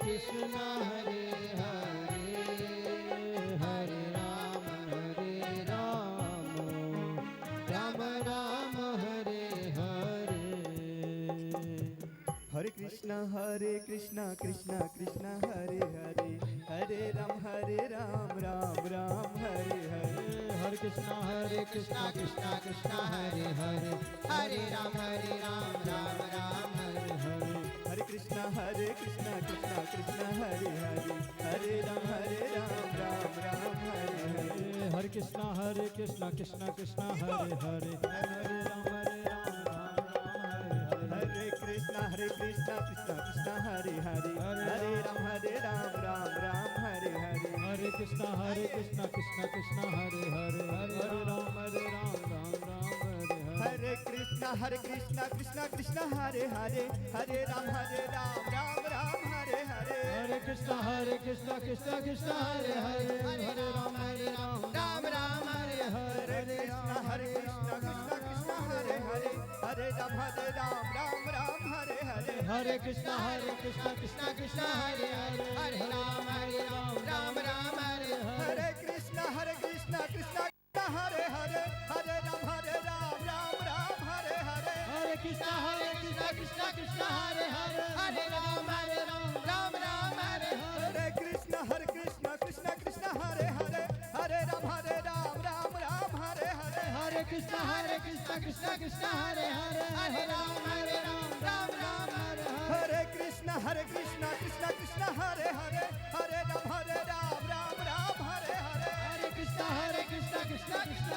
Krishna Hare Hare Hare Rama Rama Rama Hare Hare Hare Krishna Krishna Krishna Hare Hare Hare Ram Hare Ram Hare Hare Hare Krishna Krishna Krishna Hare Hare Hare Ram Hare Ram Hare Hare Hare Krishna Krishna Krishna Hare Hare Hare Ram Hare Ram Hare Hare हरे कृष्णा कृष्णा कृष्णा हरे हरे हरे राम हरे Hare Krishna Krishna Krishna Hare Hare Hare Ram Ram Hare Hare हरे कृष्णा कृष्णा कृष्णा हरे हरे हरे राम हरे Ram Hare Hare Hare Krishna Krishna Hare Hare Hare Ram Ram Hare Hare हरे कृष्णा कृष्णा कृष्णा हरे हरे हरे राम हरे राम हरे Hare हरे Krishna Krishna Krishna Hare Hare Hare Ram Ram Hare Hare हरे कृष्णा कृष्णा हरे हरे हरे राम हरे Ram Hare Krishna Krishna Krishna Hare Hare Hare Ram Ram Hare Hare हरे Krishna Krishna Hare Hare Hare Ram Hare Hare Hare Krishna Krishna Hare Hare Hare Ram Hare Hare हरे Krishna Krishna Hare Hare Hare Ram Hare Hare Hare Krishna Krishna Hare Hare Hare Ram Hare Hare हरे Krishna Krishna Hare Hare Hare Ram Hare Hare Hare Krishna Krishna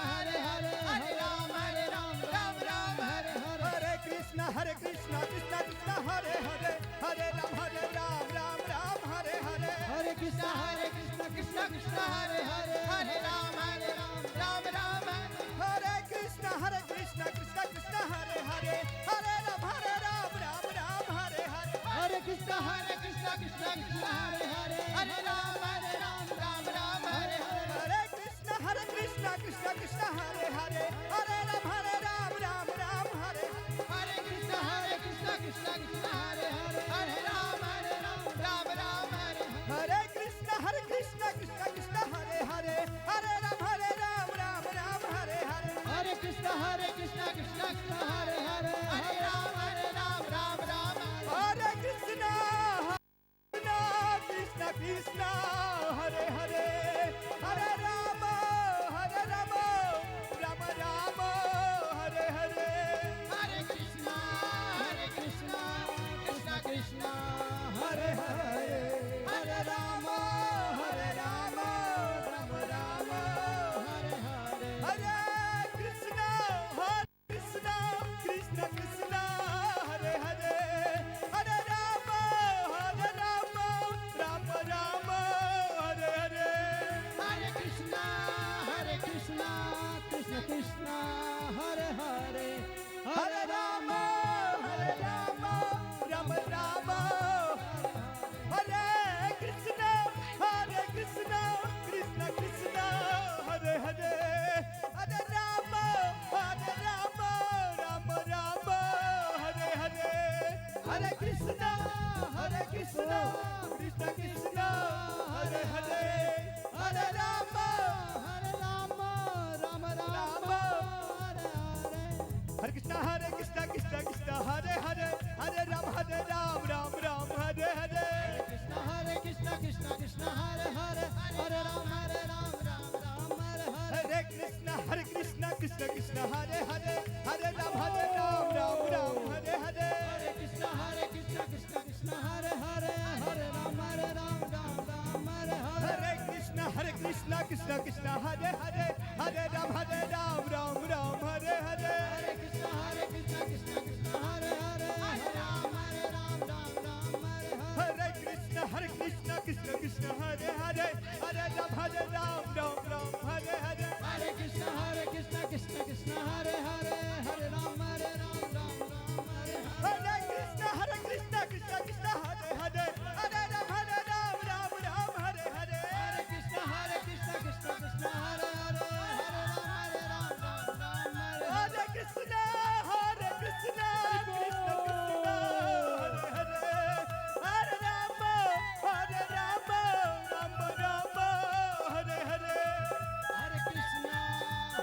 Hare Hare Hare Ram Hare Hare हरे कृष्णा कृष्णा हरे हरे हरे राम हरे Hare Krishna Krishna Hare Hare Hare Ram Hare Hare हरे Krishna Krishna Hare Hare Hare Ram Hare Hare Hare Krishna Krishna Hare Hare Hare Ram Hare हरे कृष्णा कृष्णा हरे हरे हरे राम हरे Hare Krishna Krishna Hare Hare Hare Ram Hare Hare हरे Krishna Krishna Hare Hare Hare Ram Hare Krishna Krishna Krishna Hare Hare Hare Rama Rama Rama Hare Hare हरे Krishna Krishna Krishna Hare Hare Hare Rama Rama Rama Hare Hare Hare Krishna Krishna Krishna Hare Hare Hare Rama Rama Rama Hare Hare Hare Ram Ram Ram हरे कृष्ण कृष्ण कृष्ण हरे हरे हरे राम राम राम हरे हरे हरे कृष्ण कृष्ण कृष्ण हरे हरे हरे राम राम राम हरे हरे हरे कृष्ण कृष्ण हरे हरे हरे राम राम हरे हरे कृष्ण कृष्ण हरे हरे हरे राम राम हरे हरे हरे कृष्ण कृष्ण हरे हरे हरे राम राम हरे हरे कृष्ण कृष्ण हरे हरे हरे राम राम हरे हरे हरे कृष्ण कृष्ण हरे हरे हरे राम राम हरे हरे कृष्ण हरे हरे हरे राम हरे कृष्ण कृष्ण हरे हरे हरे राम हरे हरे हरे कृष्ण कृष्ण हरे हरे हरे राम हरे हरे कृष्ण कृष्ण हरे हरे हरे राम हरे हरे कृष्ण कृष्ण हरे हरे हरे राम हरे कृष्ण कृष्ण हरे हरे हरे राम राम हरे हरे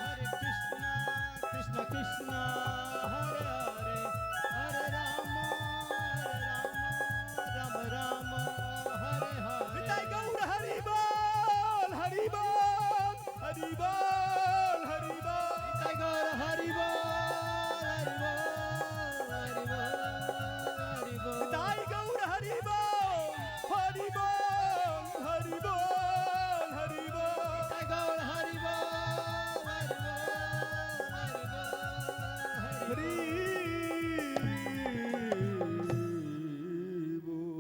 हरे कृष्ण कृष्ण हरे हरे हरे राम राम हरे हरे जय गौर हरि बोल हरि बोल हरि बोल हरि बोल जय गौर हरि बोल हरि बोल हरि बोल जय गौर हरि बोल हरि बोल हरि बोल हरि बोल जय गौर हरि बोल हरि बोल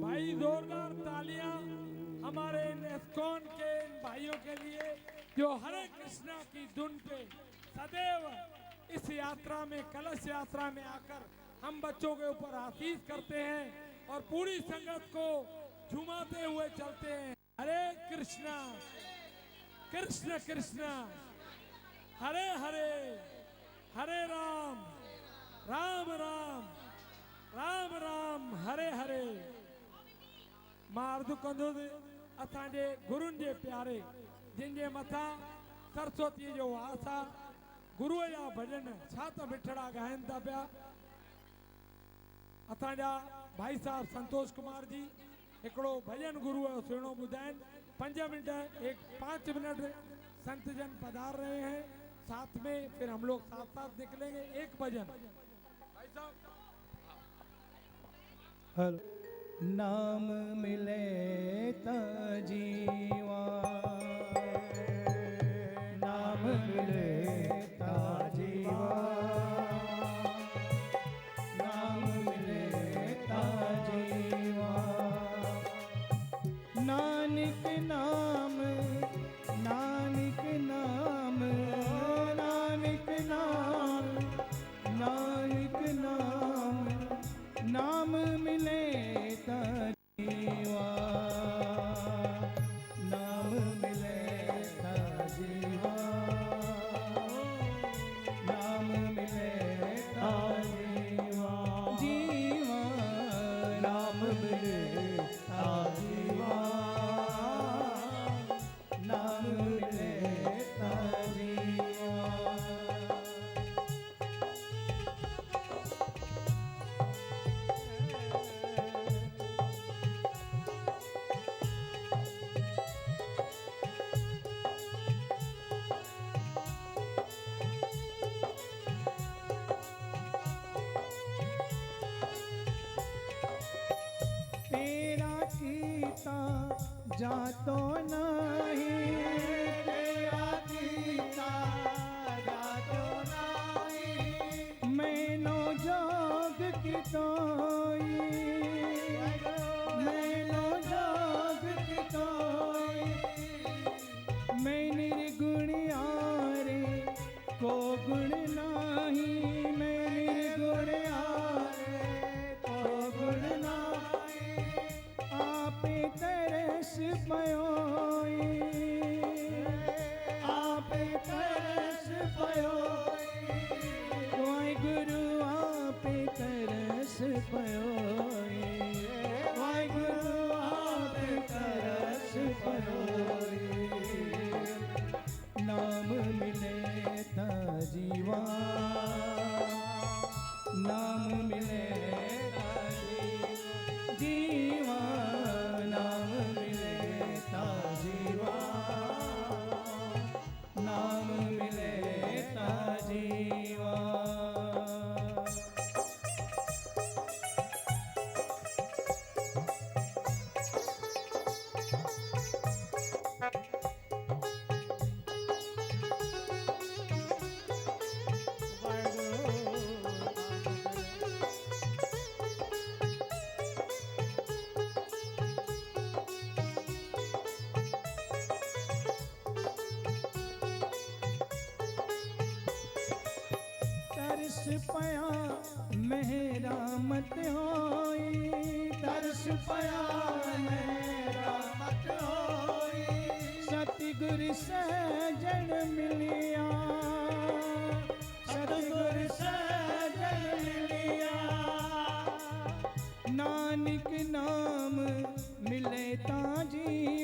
भाई जोरदार तालियां हमारे इन इस्कॉन के इन भाइयों के लिए जो हरे कृष्णा की धुन पे सदैव इस यात्रा में कलश यात्रा में आकर हम बच्चों के ऊपर आशीष करते हैं और पूरी संगत को झुमाते हुए चलते हैं। हरे कृष्णा कृष्ण कृष्ण हरे हरे हरे राम राम राम राम राम हरे हरे मां अर्ज़ु कंदुसि असांजे गुरुनि जे प्यारे जिन जे मथां सरस्वती जो वास आहे गुरुअ जा भॼन छा त मिठड़ा ॻाइनि था पिया। असांजा भाई साहब संतोष कुमार जी हिकिड़ो भॼन गुरुअ जो सुहिणो ॿुधाइनि 5 मिनट 5 मिनट संत जन पधार रहे हैं साथ में, फिर हम लोग साथ साथ निकलेंगे एक भजन। भाई साहब नाम मिले त जीवा नाम मिले त जीवा नाम मिले त जीवा नानक नाम नानक नाम नानक नाम नानक नाम नाम मिले त जीवा नाम मिले त जीवा नाम मिले त जीवा जीवा नाम मिले त जीवा नाम मिले त जीवा तेरा कीता जातो नहीं तेरा कीता जातो नहीं मैनो जोग की तोई मैनो जोग की तोई मैं निर्गुण यारे को गुण ना नाम मिले ता जीवा, नाम मिले ता जीवा, नाम मिले ता जीवा। तरस पया मेरा मत होई, तरस पया मेरा मत होई, सतगुर सजन मिलिया, सतगुर सजन मिलिया, नानक नाम मिले ता जीवा,